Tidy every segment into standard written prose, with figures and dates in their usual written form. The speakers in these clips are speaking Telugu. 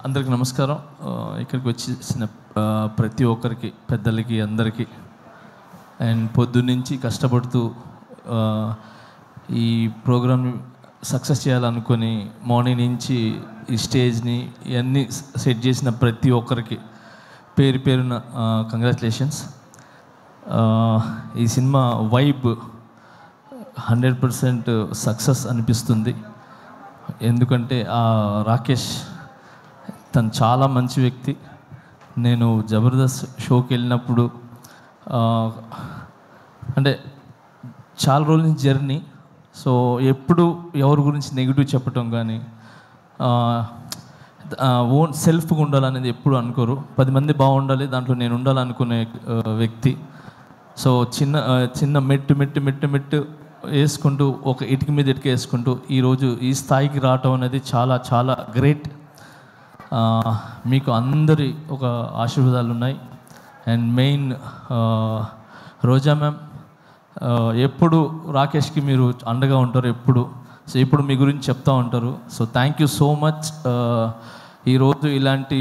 అందరికి నమస్కారం. ఇక్కడికి వచ్చేసిన ప్రతి ఒక్కరికి, పెద్దలకి, అందరికీ అండ్ పొద్దున్నుంచి కష్టపడుతూ ఈ ప్రోగ్రామ్ సక్సెస్ చేయాలనుకొని మార్నింగ్ నుంచి ఈ స్టేజ్ని ఇవన్నీ సెట్ చేసిన ప్రతి ఒక్కరికి పేరు పేరున కంగ్రాచులేషన్స్. ఈ సినిమా వైబ్ 100% సక్సెస్ అనిపిస్తుంది. ఎందుకంటే రాకేష్ తను చాలా మంచి వ్యక్తి. నేను జబర్దస్త్ షోకి వెళ్ళినప్పుడు అంటే చాలా రోజుల నుంచి జర్నీ, సో ఎప్పుడు ఎవరి గురించి నెగిటివ్ చెప్పటం కానీ ఓన్ సెల్ఫ్గా ఉండాలనేది ఎప్పుడు అనుకోరు. 10 మంది బాగుండాలి, దాంట్లో నేను ఉండాలనుకునే వ్యక్తి. సో చిన్న మెట్టు వేసుకుంటూ ఒక ఇటుక మీద ఇటుక వేసుకుంటూ ఈరోజు ఈ స్థాయికి రావటం అనేది చాలా చాలా గ్రేట్. మీకు అందరి ఒక ఆశీర్వాదాలు ఉన్నాయి. అండ్ మెయిన్ రోజా మ్యామ్, ఎప్పుడు రాకేష్కి మీరు అండగా ఉంటారు ఎప్పుడు. సో ఇప్పుడు మీ గురించి చెప్తూ ఉంటారు. So thank you so much. ఈరోజు ఇలాంటి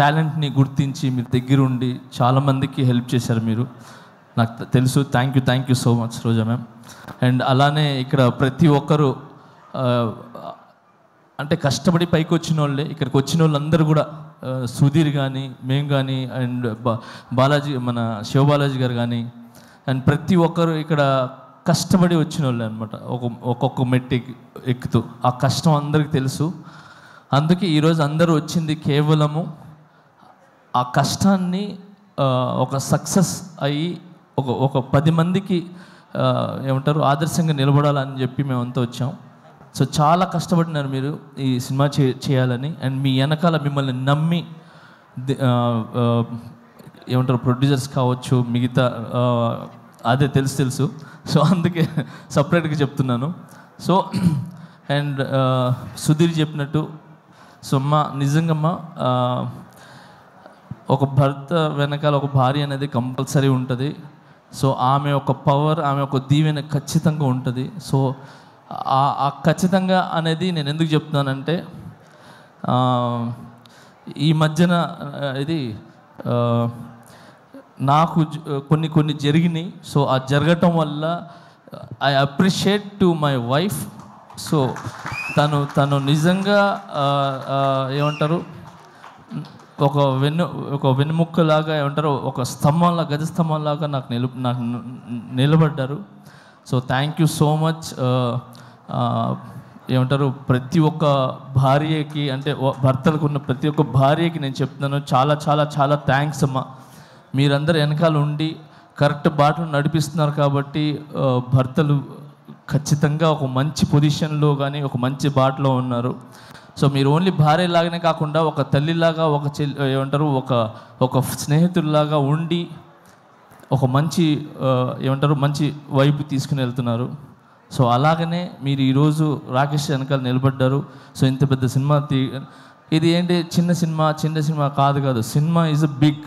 టాలెంట్ని గుర్తించి మీరు దగ్గరుండి చాలామందికి హెల్ప్ చేశారు మీరు, నాకు తెలుసు. Thank you so much Roja ma'am. And అలానే ఇక్కడ ప్రతి ఒక్కరు అంటే కష్టపడి పైకి వచ్చిన వాళ్ళే. ఇక్కడికి వచ్చిన వాళ్ళందరూ కూడా సుధీర్ కానీ, మేము కానీ, అండ్ బాలాజీ, మన శివబాలాజీ గారు కానీ, అండ్ ప్రతి ఒక్కరు ఇక్కడ కష్టపడి వచ్చిన వాళ్ళే అనమాట. ఒక్కొక్క మెట్టు ఎక్కుతూ ఆ కష్టం అందరికీ తెలుసు. అందుకే ఈరోజు అందరూ వచ్చింది కేవలము ఆ కష్టాన్ని ఒక సక్సెస్ అయ్యి ఒక 10 మందికి ఏమంటారు ఆదర్శంగా నిలబడాలని చెప్పి మేమంతా వచ్చాం. సో చాలా కష్టపడినారు మీరు ఈ సినిమా చేయాలని. అండ్ మీ వెనకాల మిమ్మల్ని నమ్మి ఏమంటారు ప్రొడ్యూసర్స్ కావచ్చు, మిగతా అదే తెలుసు. సో అందుకే సపరేట్గా చెప్తున్నాను. సో అండ్ సుధీర్ చెప్పినట్టు, సో నిజంగా ఒక భర్త వెనకాల ఒక భార్య అనేది కంపల్సరీ ఉంటుంది. సో ఆమె ఒక పవర్, ఆమె ఒక దీవెన ఖచ్చితంగా ఉంటుంది. సో ఆ ఖచ్చితంగా అనేది నేను ఎందుకు చెప్తున్నానంటే, ఈ మధ్యన ఇది నాకు కొన్ని జరిగినాయి. సో ఆ జరగటం వల్ల I appreciate to my wife. So తను నిజంగా ఏమంటారు ఒక వెన్నుముక్కలాగా ఏమంటారు, ఒక స్తంభంలా, గజ స్తంభంలాగా నాకు నిలబడ్డారు. So thank you so much. ఏమంటారు ప్రతి ఒక్క భార్యకి, అంటే భర్తలకు ఉన్న ప్రతి ఒక్క భార్యకి నేను చెప్తున్నాను, చాలా చాలా చాలా థ్యాంక్స్ అమ్మా. మీరందరూ వెనకాల ఉండి కరెక్ట్ బాటలు నడిపిస్తున్నారు కాబట్టి భర్తలు ఖచ్చితంగా ఒక మంచి పొజిషన్లో కానీ ఒక మంచి బాటలో ఉన్నారు. సో మీరు ఓన్లీ భార్యలాగానే కాకుండా ఒక తల్లిలాగా, ఒక ఏమంటారు ఒక స్నేహితుల్లాగా ఉండి ఒక మంచి ఏమంటారు మంచి వైపు తీసుకుని వెళ్తున్నారు. సో అలాగనే మీరు ఈరోజు రాకేష్ వెనకాల నిలబడ్డారు. సో ఇంత పెద్ద సినిమా ఇది ఏంటి చిన్న సినిమా కాదు. Cinema is a big.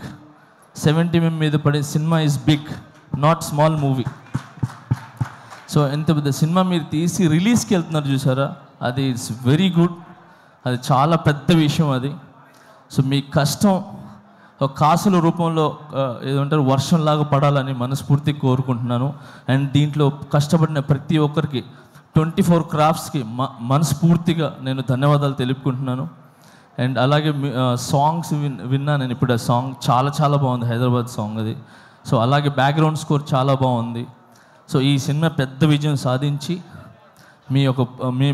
70 mm మీద పడే cinema is big, not small movie. So ఎంత పెద్ద సినిమా మీరు తీసి రిలీజ్కి వెళ్తున్నారు చూసారా, అది ఇట్స్ వెరీ గుడ్. అది చాలా పెద్ద విషయం అది. సో మీ కష్టం ఒక కాసుల రూపంలో ఏదంటారు వర్షంలాగా పడాలని మనస్ఫూర్తిగా కోరుకుంటున్నాను. అండ్ దీంట్లో కష్టపడిన ప్రతి ఒక్కరికి 24 క్రాఫ్ట్స్కి మనస్ఫూర్తిగా నేను ధన్యవాదాలు తెలుపుకుంటున్నాను. అండ్ అలాగే సాంగ్స్ విన్నా నేను ఇప్పుడు. ఆ సాంగ్ చాలా చాలా బాగుంది, హైదరాబాద్ సాంగ్ అది. సో అలాగే బ్యాక్గ్రౌండ్ స్కోర్ చాలా బాగుంది. సో ఈ సినిమా పెద్ద విజయం సాధించి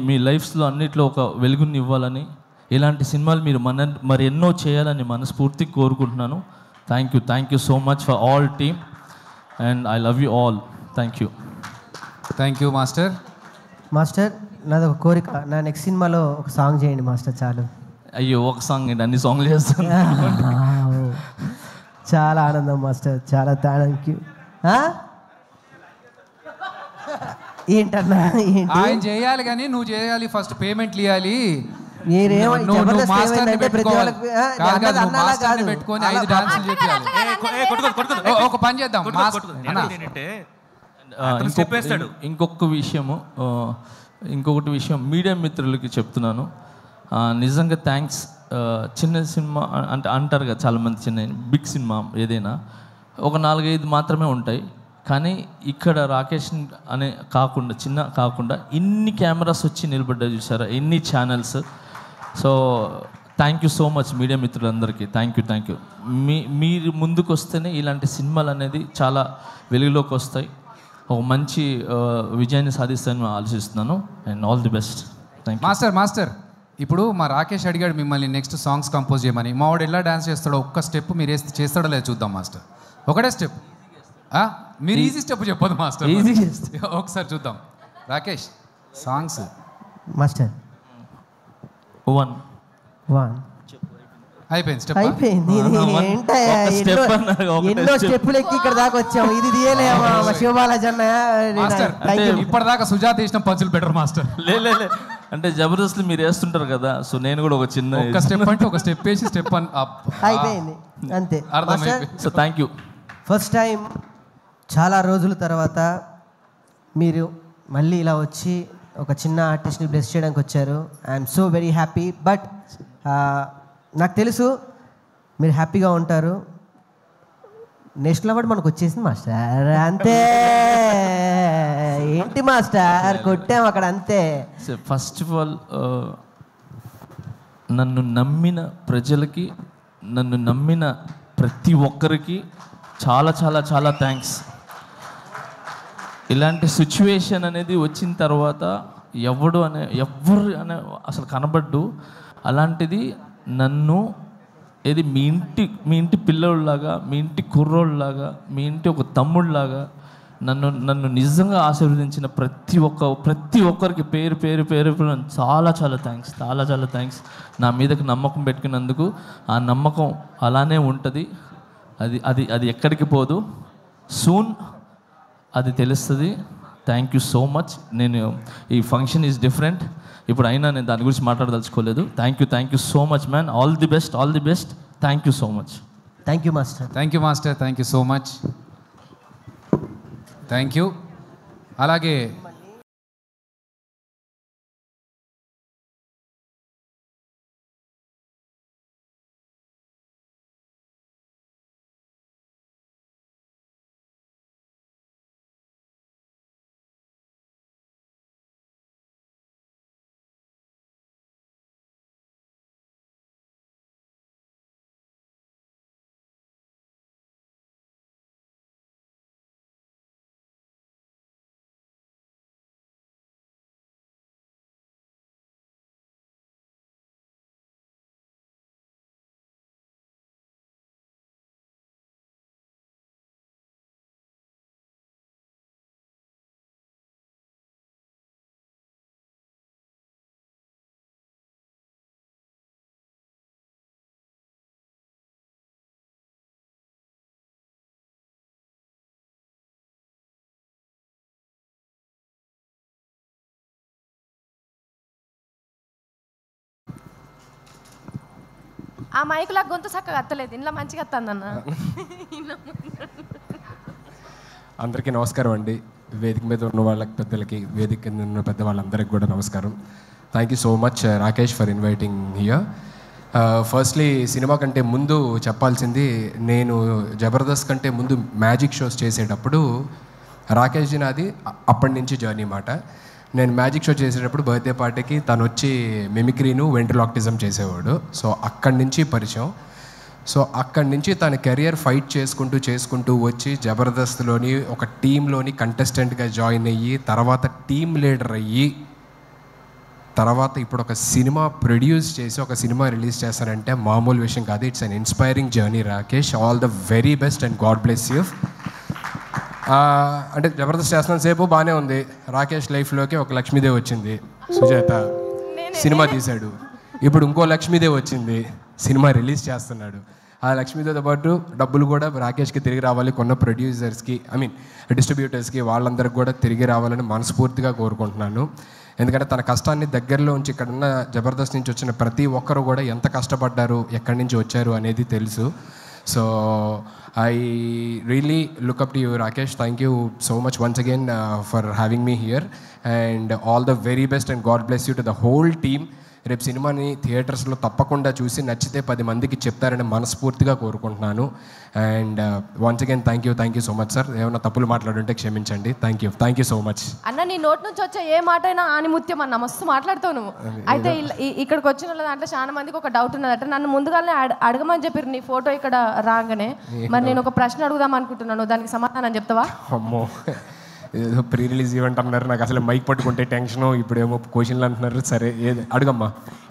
మీ లైఫ్స్లో అన్నిట్లో ఒక వెలుగుని ఇవ్వాలని, ఇలాంటి సినిమాలు మీరు మరి ఎన్నో చేయాలని మనస్ఫూర్తిగా కోరుకుంటున్నాను. Thank you so much for all team and I love you all. Thank you master. నాది ఒక కోరిక, నా నెక్స్ట్ సినిమాలో ఒక సాంగ్ చేయండి మాస్టర్. చాలు. అయ్యో ఒక సాంగ్ ఏంటి, అన్ని సాంగ్లు చేస్తాను. చాలా ఆనందం మాస్టర్, చాలా థ్యాంక్ యూ. ఏంటన్నా ఆయన చేయాలి కానీ నువ్వు చేయాలి, ఫస్ట్ పేమెంట్లు ఇవ్వాలి. పెట్టుకొని 5 డాన్సులు చెప్పాలి. ఒక పని చేద్దాం. ఇంకొక విషయము, ఇంకొకటి విషయం మీడియా మిత్రులకి చెప్తున్నాను, నిజంగా థ్యాంక్స్. చిన్న సినిమా అంటే అంటారు కదా చాలామంది, చిన్న బిగ్ సినిమా ఏదైనా ఒక 4-5 మాత్రమే ఉంటాయి, కానీ ఇక్కడ రాకేష్ అనే కాకుండా చిన్న కాకుండా ఇన్ని కెమెరాస్ వచ్చి నిలబడ్డాయి చూసారా, ఎన్ని channels. So thank you so much media మిత్రులందరికీ, థ్యాంక్ యూ. మీరు ముందుకు వస్తేనే ఇలాంటి సినిమాలు అనేది చాలా వెలుగులోకి వస్తాయి, ఒక మంచి విజయాన్ని సాధిస్తానని ఆలోచిస్తున్నాను. And all the best. Thank you. Master ఇప్పుడు మా రాకేష్ అడిగాడు మిమ్మల్ని నెక్స్ట్ సాంగ్స్ కంపోజ్ చేయమని. మా వాడు ఎలా డాన్స్ చేస్తాడో ఒక్క స్టెప్ మీరు చేస్తాడో లేదు చూద్దాం మాస్టర్. ఒకటే స్టెప్, మీరు ఈజీ స్టెప్ చెప్పదు మాస్టర్, ఈజీ ఒకసారి చూద్దాం. రాకేష్ సాంగ్స్ మాస్టర్ 1 అయిపోయింది స్టెప్. అయిపోయింది. ఏంటయ్యా ఎన్నో స్టెప్పులు ఎక్కి ఇక్కడ దాకా వచ్చాము, ఇది తీయలేమా శివబాలాజీ మాస్టర్? ఇప్పటిదాకా సుజాత వేసిన పంచులు బెటర్ మాస్టర్. లే అంటే జబర్దస్త్ మీరు వేస్తుంటారు కదా, సో నేను కూడా ఒక చిన్న ఒక స్టెప్ అంటే ఒక స్టెప్ వేసి స్టెప్ అయిపోయింది అంతే. So thank you. First time చాలా రోజుల తర్వాత మీరు మళ్ళీ ఇలా వచ్చి ఒక చిన్న ఆర్టిస్ట్ని బ్లెస్ చేయడానికి వచ్చారు. I'm so very happy. But నాకు తెలుసు మీరు హ్యాపీగా ఉంటారు. నేషనల్ అవార్డు మనకు వచ్చేసింది మాస్టర్, అంతే. ఏంటి మాస్టర్ కొట్టాం అక్కడ, అంతే. ఫస్ట్ ఆఫ్ ఆల్ నన్ను నమ్మిన ప్రజలకి, నన్ను నమ్మిన ప్రతి ఒక్కరికి చాలా చాలా చాలా థ్యాంక్స్. ఇలాంటి సిచ్యువేషన్ అనేది వచ్చిన తర్వాత ఎవరు అనే అసలు కనబడ్డు. అలాంటిది నన్ను ఏది మీ ఇంటి పిల్లోళ్ళలాగా, మీ ఇంటి కుర్రోళ్ళలాగా, మీ ఇంటి ఒక తమ్ముళ్ళలాగా నన్ను నిజంగా ఆశీర్వదించిన ప్రతి ఒక్కరికి పేరు చాలా చాలా థ్యాంక్స్. నా మీదకి నమ్మకం పెట్టుకున్నందుకు. ఆ నమ్మకం అలానే ఉంటుంది, అది ఎక్కడికి పోదు. సూన్ అది తెలుస్తుంది. Thank you so much. నేను ఈ ఫంక్షన్ ఈజ్ డిఫరెంట్, ఇప్పుడు అయినా నేను దాని గురించి మాట్లాడదలుచుకోలేదు. Thank you so much man. All the best. Thank you so much. Thank you master. Thank you so much. Thank you. అలాగే ఆ మైకులా గొంతు చక్కగా అత్తలేదు, ఇంట్లో మంచిగా అత్తందన్న. అందరికీ నమస్కారం అండి. వేదిక మీద ఉన్న వాళ్ళకి, పెద్దలకి, వేదిక కింద ఉన్న పెద్ద వాళ్ళందరికీ కూడా నమస్కారం. Thank you so much Rakesh for inviting here. Firstly cinema కంటే ముందు చెప్పాల్సింది, నేను జబర్దస్త్ కంటే ముందు మ్యాజిక్ షోస్ చేసేటప్పుడు రాకేష్ జీ నాది అప్పటి నుంచి జర్నీ మాట. నేను మ్యాజిక్ షో చేసేటప్పుడు బర్త్డే పార్టీకి తను వచ్చి మిమిక్రీను వెంట్రలాక్టిజం చేసేవాడు. సో అక్కడి నుంచి పరిచయం. సో అక్కడి నుంచి తన కెరియర్ ఫైట్ చేసుకుంటూ వచ్చి జబర్దస్త్లోని ఒక టీంలోని కంటెస్టెంట్గా జాయిన్ అయ్యి, తర్వాత టీమ్ లీడర్ అయ్యి, తర్వాత ఇప్పుడు ఒక సినిమా ప్రొడ్యూస్ చేసి ఒక సినిమా రిలీజ్ చేస్తానంటే మామూలు విషయం కాదు. It's an inspiring journey Rakesh. All the very best and God bless you. అంటే జబర్దస్త్ చేస్తున్న సేపు బాగానే ఉంది. రాకేష్ లైఫ్లోకి ఒక లక్ష్మీదేవి వచ్చింది, సుజాత సినిమా తీశాడు. ఇప్పుడు ఇంకో లక్ష్మీదేవి వచ్చింది, సినిమా రిలీజ్ చేస్తున్నాడు. ఆ లక్ష్మీదేవితో పాటు డబ్బులు కూడా రాకేష్కి తిరిగి రావాలి, కొన్న ప్రొడ్యూసర్స్కి, డిస్ట్రిబ్యూటర్స్కి, వాళ్ళందరికీ కూడా తిరిగి రావాలని మనస్ఫూర్తిగా కోరుకుంటున్నాను. ఎందుకంటే తన కష్టాన్ని దగ్గరలో ఉంచి ఇక్కడున్న జబర్దస్త్ నుంచి వచ్చిన ప్రతి ఒక్కరు కూడా ఎంత కష్టపడ్డారు, ఎక్కడి నుంచి వచ్చారు అనేది తెలుసు. So I really look up to you, Rakesh. Thank you so much once again for having me here, and all the very best, and God bless you to the whole team. రేపు సినిమాని థియేటర్స్లో తప్పకుండా చూసి నచ్చితే 10 మందికి చెప్తారని మనస్ఫూర్తిగా కోరుకుంటున్నాను. And once again thank you so much sir. ఏమైనా తప్పులు మాట్లాడుంటే క్షమించండి. Thank you so much. అన్న నీ నోటి నుంచి వచ్చే ఏ మాట అయినా ఆనిముత్యం అన్న, మస్తు మాట్లాడుతావు నువ్వు. అయితే ఇక్కడికి వచ్చిన వాళ్ళ దాంట్లో చాలా మందికి ఒక డౌట్ ఉన్నదట. నన్ను ముందుగానే అడగమని చెప్పారు నీ ఫోటో ఇక్కడ రాగానే. మరి నేను ఒక ప్రశ్న అడుగుదాం అనుకుంటున్నాను, దానికి సమాధానం చెప్తావా? అమ్మో, ఏదో ప్రీ రిలీజ్ ఈవెంట్ అన్నారు, నాకు అసలు మైక్ పట్టుకుంటే టెన్షన్, ఇప్పుడేమో క్వశ్చన్లు అంటున్నారు. సరే ఏది అడుగమ్మా.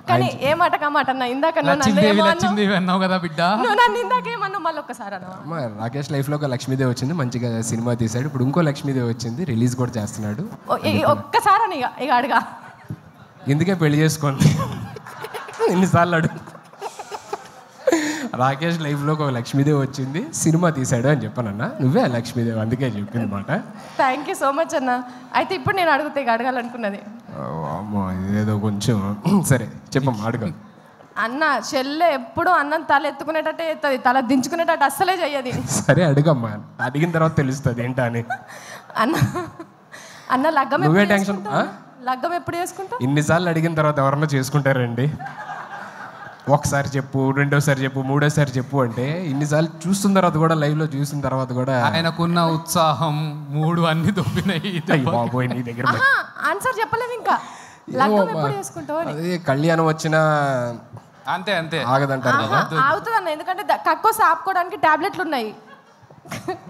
కానీ ఏ మాట కమాట అన్న, ఇందాక లక్ష్మీదేవి అన్నావు కదా బిడ్డ, నువ్వు నన్ను ఇందాకేమన్నా మళ్ళీ ఒక్కసారి అన్న. రాకేష్ లైఫ్లో ఒక లక్ష్మీదేవి వచ్చింది, మంచిగా సినిమా తీశాడు. ఇప్పుడు ఇంకో లక్ష్మీదేవి వచ్చింది, రిలీజ్ కూడా చేస్తున్నాడు. ఒక్కసారి అని ఇక అడగా. ఎందుకే పెళ్లి చేసుకోండి ఎన్నిసార్లు అడుగు. రాకేష్ లైఫ్లో ఒక లక్ష్మీదేవి వచ్చింది, సినిమా తీశాడు అని చెప్పానన్నా. నువ్వే లక్ష్మీదేవి, అందుకే చెప్పింది మాట. థ్యాంక్ యూ సో మచ్ అన్న. అయితే ఇప్పుడు నేను అడుగుతా, ఇక అడగాలనుకున్నది. అమ్మో ఇదేదో కొంచెం సరే చెప్పమ్మా, అడుగు. అన్న చెల్లె ఎప్పుడు అన్నం తల ఎత్తుకునేటట్టే ఎత్తది, తల దించుకునేటట్టు అస్సలే చెయ్యది. సరే అడుగమ్మా, అడిగిన తర్వాత తెలుస్తుంది ఏంటా అని. అన్న లగ్గం నువ్వే టెన్షన్. లగ్గం ఎప్పుడు చేసుకుంటావు? ఇన్నిసార్లు అడిగిన తర్వాత ఎవరన్నా చేసుకుంటారండి? ఒకసారి చెప్పు, రెండోసారి చెప్పు, మూడోసారి చెప్పు అంటే ఇన్నిసార్లు చూస్తున్న తర్వాత కూడా, లైవ్లో చూసిన తర్వాత కూడా ఆయనకున్న ఉత్సాహం మూడు అన్ని దొబ్బినాయి. బాబోయ్ నీ దగ్గర ఆన్సర్ చెప్పలేదు ఇంకా. లగ్గం ఎప్పుడు చేసుకుంటావు? అదే కళ్యాణం వచ్చినా అంతే అంతే ఆగదంటారు కదా. ఆగుతుంది అన్న, ఎందుకంటే కక్కోసి ఆపుకోవడానికి టాబ్లెట్లు ఉన్నాయి.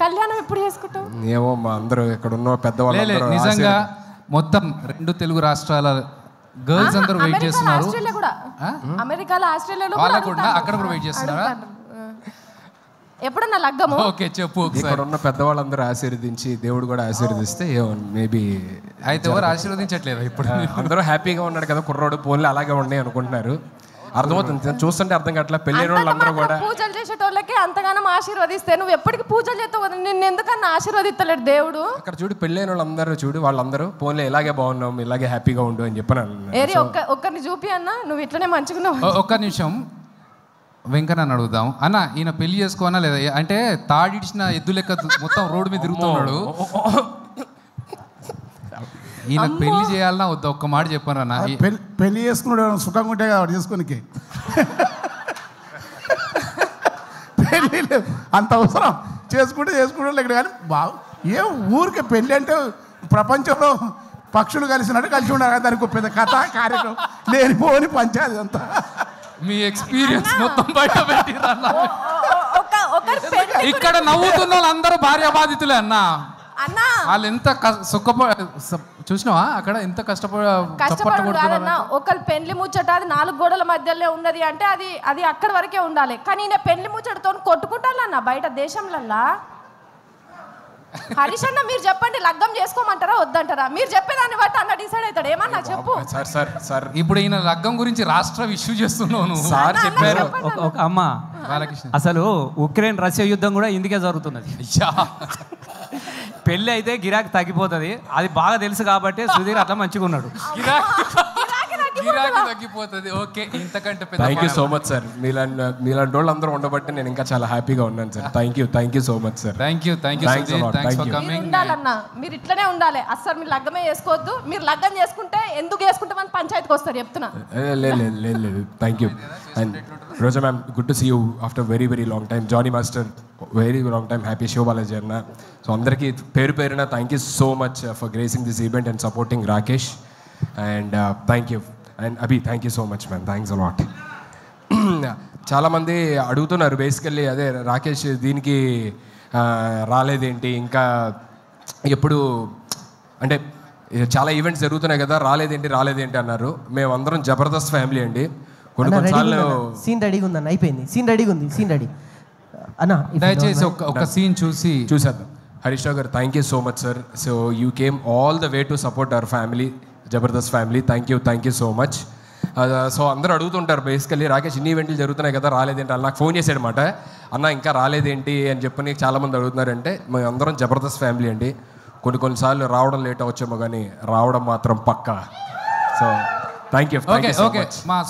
కళ్యాణం ఎప్పుడు చేసుకుంటావు? ఏమో మా అందరూ ఇక్కడ ఉన్న పెద్దవాళ్ళు నిజంగా మొత్తం 2 తెలుగు రాష్ట్రాల గర్ల్స్ అందరూ వెయిట్ చేస్తున్నారు. ఆస్ట్రేలియా కూడా, అమెరికాలో ఆస్ట్రేలియాలో వాళ్ళకు కూడా అక్కడ కూడా వెయిట్ చేస్తున్నారా? ఎప్పుడన్నా లగ్గము? ఓకే చెప్పు. ఇక్కడ ఉన్న పెద్దవాళ్ళందరూ ఆశీర్వదించి, దేవుడు కూడా ఆశీర్వదిస్తే మేబీ. అయితే ఎవరు ఆశీర్వదించట్లేదు ఇప్పుడు? అందరూ హ్యాపీగా ఉన్నాడు కదా కుర్రోడు, పోన్లు అలాగే ఉన్నాయి అనుకుంటున్నారు. అర్థమవుతుంది, చూస్తుంటే అర్థం కావట్లేదు. పెళ్ళైన వాళ్ళందరూ కూడా పూజలు చేసేటోళ్ళకి అంతగానం ఆశీర్వదిస్తే నువ్వు ఎప్పటికి పూజలు చేస్తావు కదా, నిన్ను ఎందుకన్నా ఆశీర్వదిస్తలేడు దేవుడు? అక్కడ చూడు, పెళ్ళైన వాళ్ళందరూ చూడు, వాళ్ళందరూ పోన్లే ఇలాగే బాగున్నాం, ఇలాగే హ్యాపీగా ఉండు అని చెప్పాను. ఏరి ఒక్కరిని చూపి అన్న, నువ్వు ఇట్లనే మంచిగున్నావు. ఒక్క నిమిషం వెంకన్న అడుగుదాం. అన్న ఈయన పెళ్లి చేసుకోనా లేదా? అంటే తాడిడిచిన ఎద్దు లెక్క మొత్తం రోడ్డు మీద తిరుగుతున్నాడు. ఈయన పెళ్లి చేయాలన్నా వద్దా? ఒక్క మాట చెప్పాను అన్న. పెళ్లి చేసుకున్నాడు సుఖంగా ఉంటే కదా చేసుకోనికి. పెళ్ళి అంత అవసరం, చేసుకుంటే ఇక్కడ కానీ ఏ ఊరికే పెళ్ళి అంటే ప్రపంచంలో పక్షులు కలిసినట్టు కలిసి ఉండాలి. దానికి పెద్ద కథ కార్యక్రమం లేనిపోని పంచాయతీ అంతా. మీ ఎక్స్పీరియన్స్ మొత్తం బయట పెట్టిరన్న. ఇక్కడ నవ్వుతున్న వాళ్ళందరూ భార్య బాధితులే అన్న. వాళ్ళు ఎంత చూసినావా అక్కడ ఎంత కష్టపడాలన్నా. ఒకళ్ళు పెళ్లి ముచ్చట అది 4 గోడల మధ్యలో ఉన్నది అంటే అది అక్కడి వరకే ఉండాలి. కానీ ఈయన పెళ్లి ముచ్చటతో కొట్టుకుంటారన్న బయట దేశంలల్లా. హరీష్ అన్న మీరు చెప్పండి, లగ్గం చేసుకోమంటారా వద్దంటారా? మీరు చెప్పేదాన్ని బట్టి అన్న డిసైడ్ అవుతాడు. ఏమన్నా చెప్పు. సార్ ఇప్పుడు ఈయన లగ్గం గురించి రాష్ట్ర ఇష్యూ చేస్తున్నాను. సార్ చెప్పారు. అమ్మ అసలు ఉక్రెయిన్ రష్యా యుద్ధం కూడా ఇందుకే జరుగుతున్నది. పెళ్ళి అయితే గిరాకీ తగ్గిపోతుంది, అది బాగా తెలుసు కాబట్టి సుధీర్ అట్లా మంచిగా ఉన్నాడు. గిరాకీ తగ్గిపోతుంది. ఓకే, ఇంతకంటే thank you so much sir. మీలాంటి వాళ్ళు అందరూ ఉండబట్టి నేను ఇంకా చాలా హ్యాపీగా ఉన్నాను sir. Thank you so much sir. Thank you for coming. ఉండాలన్నా, మీరు ఇట్లనే ఉండాలి. అసలు మీరు లగ్గమే చేసుకోవద్దు. మీరు లగ్గం చేసుకుంటే ఎందుకు చేసుకుంటామని పంచాయతీకి వస్తారు చెప్తున్నా. లేదు thank you. And Roja ma'am, good to see you after very long time. Jani master, very long time. Happy show Balaji అన్న. సో అందరికీ పేరున thank you so much for gracing this event and supporting Rakesh. And thank you. And Abhi, thank you so much ma'am. Thanks a lot. చాలామంది అడుగుతున్నారు బేసికల్లీ, అదే రాకేష్ దీనికి రాలేదేంటి, ఇంకా ఎప్పుడు అంటే చాలా ఈవెంట్స్ జరుగుతున్నాయి కదా, రాలేదేంటి అన్నారు. మేమందరం జబర్దస్త్ ఫ్యామిలీ అండి. కొన్నిసార్లు సీన్ రెడీగా ఉందన్న, అయిపోయింది. సీన్ రెడీ అన్న, దయచేసి ఒక సీన్ చూసేద్దాం. హరీష్ రావు గారు, thank you so much sir. So you came all the way to support our family, Jabardasth family. Thank you so much. So అందరూ అడుగుతుంటారు బేసికల్లీ, రాకేష్ ఇన్ని ఈవెంట్లు జరుగుతున్నాయి కదా, రాలేదేంటి అని. నాకు ఫోన్ చేశాడనమాట, అన్న ఇంకా రాలేదేంటి అని చెప్పని చాలామంది అడుగుతున్నారంటే, మేము అందరం జబర్దస్త్ ఫ్యామిలీ అండి. కొన్నిసార్లు రావడం లేట్ అవచ్చేమో కానీ రావడం మాత్రం పక్కా. So thank you. ఓకే.